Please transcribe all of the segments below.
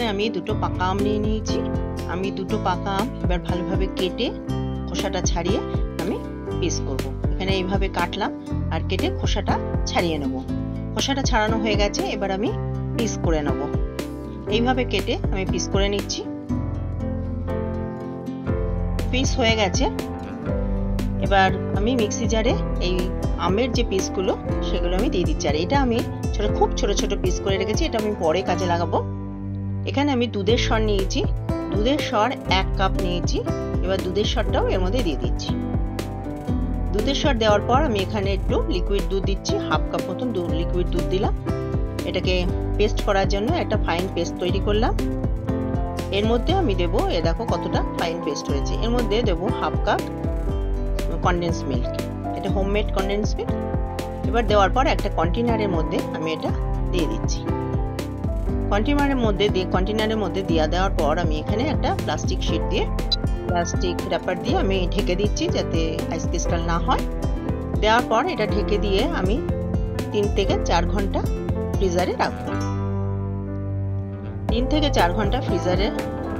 এখানে আমি দুটো পাকা আম নিয়ে নিয়েছি। আমি দুটো পাকা আম এবার ভালোভাবে কেটে খোসাটা ছাড়িয়ে আমি পিস করব। এখানে এইভাবে কাটলাম আর কেটে খোসাটা ছাড়িয়ে নেব। খোসাটা ছাড়ানো হয়ে গেছে, এবার আমি পিস করে নেব। এইভাবে কেটে আমি পিস করে নিচ্ছি। পিস হয়ে গেছে, এবার আমি মিক্সি জারে এই আমের যে পিসগুলো সেগুলো আমি দিয়ে দিচ্ছি। আর এটা আমি খুব ছোট ছোট পিস করে রেখেছি, এটা আমি পরে কাজে লাগাবো। এখানে আমি দুধের সর নিয়েছি, দুধের সর 1 কাপ নিয়েছি। এবার দুধের সরটাও এর মধ্যে দিয়ে দিচ্ছি। দুধের সর দেওয়ার পর আমি এখানে একটু লিকুইড দুধ দিচ্ছি, 1/2 কাপ মতন লিকুইড দুধ দিলাম। এটাকে পেস্ট করার জন্য একটা ফাইন পেস্ট তৈরি করলাম। এর মধ্যে আমি দেবো, এ দেখো কতটা ফাইন পেস্ট হয়েছে। এর মধ্যে দেবো 1/2 কাপ কনডেন্স মিল্ক, এটা হোমমেড কনডেন্স মিল্ক। এবার দেওয়ার পর একটা কন্টেনারের মধ্যে আমি এটা দিয়ে দিচ্ছি। কন্টেনারের মধ্যে দেওয়ার পর আমি এখানে একটা প্লাস্টিক শিট দিয়ে, প্লাস্টিক র্যাপার দিয়ে আমি ঢেকে দিচ্ছি যাতে আইস ক্রিস্টাল না হয়। দেওয়ার পর এটা ঢেকে দিয়ে আমি 3 থেকে 4 ঘন্টা ফ্রিজারে রাখবো। 3 থেকে 4 ঘন্টা ফ্রিজারে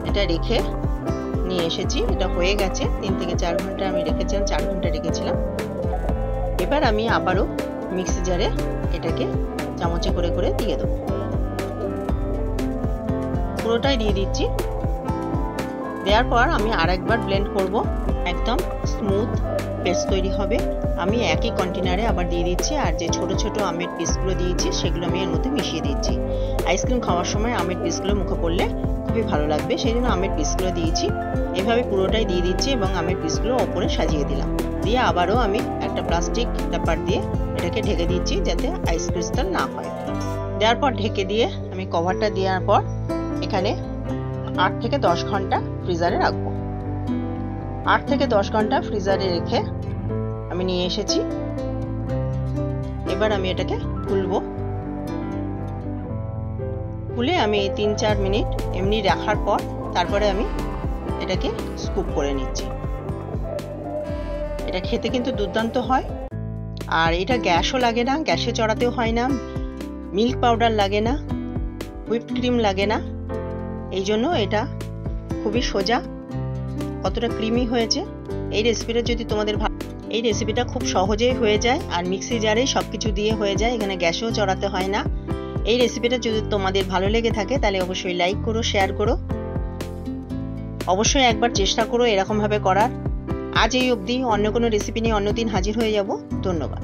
এটা রেখে নিয়ে এসেছি। এটা হয়ে গেছে, 3 থেকে 4 ঘন্টা আমি রেখেছিলাম, 4 ঘন্টা রেখেছিলাম। এবার আমি আবারও মিক্সি জারে এটাকে চামচে করে করে দিয়ে দেবো। পুরোটাই দিয়ে দিচ্ছি। দেওয়ার পর আমি আরেকবার ব্লেন্ড করব, একদম স্মুথ পেস্ট তৈরি হবে। আমি একই কন্টেনারে আবার দিয়ে দিচ্ছি, আর যে ছোট ছোট আমের পিসগুলো দিয়েছি সেগুলো আমি এর মধ্যে মিশিয়ে দিচ্ছি। আইসক্রিম খাওয়ার সময় আমের পিসগুলো মুখে পড়লে খুবই ভালো লাগবে, সেই জন্য আমের পিসগুলো দিয়েছি। এভাবে পুরোটাই দিয়ে দিচ্ছি এবং আমের পিসগুলো ওপরে সাজিয়ে দিলাম। দিয়ে আবারও আমি একটা প্লাস্টিক র্যাপার দিয়ে এটাকে ঢেকে দিচ্ছি যাতে আইস ক্রিস্টাল না হয়। দেওয়ার পর ঢেকে দিয়ে আমি কভারটা দেওয়ার পর এখানে 8 থেকে 10 ঘন্টা ফ্রিজারে রাখবো। 8 থেকে 10 ঘন্টা ফ্রিজারে রেখে আমি নিয়ে এসেছি। এবার আমি এটাকে খুলবো। খুলে আমি 3-4 মিনিট এমনি রাখার পর তারপরে আমি এটাকে স্কুপ করে নিচ্ছি। এটা খেতে কিন্তু দুর্দান্ত হয়, আর এটা গ্যাসও লাগে না, গ্যাসে চড়াতেও হয় না, মিল্ক পাউডার লাগে না, হুইপড ক্রিম লাগে না। এই জন্য এটা খুবই সোজা। কতটা ক্রিমি হয়েছে। এই রেসিপিটা যদি তোমাদের এই রেসিপিটা খুব সহজেই হয়ে যায়, আর মিক্সি জারেই সবকিছু দিয়ে হয়ে যায়, এখানে গ্যাসেও চড়াতে হয় না। এই রেসিপিটা যদি তোমাদের ভালো লেগে থাকে তাহলে অবশ্যই লাইক করো, শেয়ার করো, অবশ্যই একবার চেষ্টা করো এরকম ভাবে করার। আজ এই অবধি, অন্য কোনো রেসিপি নিয়ে অন্যদিন হাজির হয়ে যাব। ধন্যবাদ।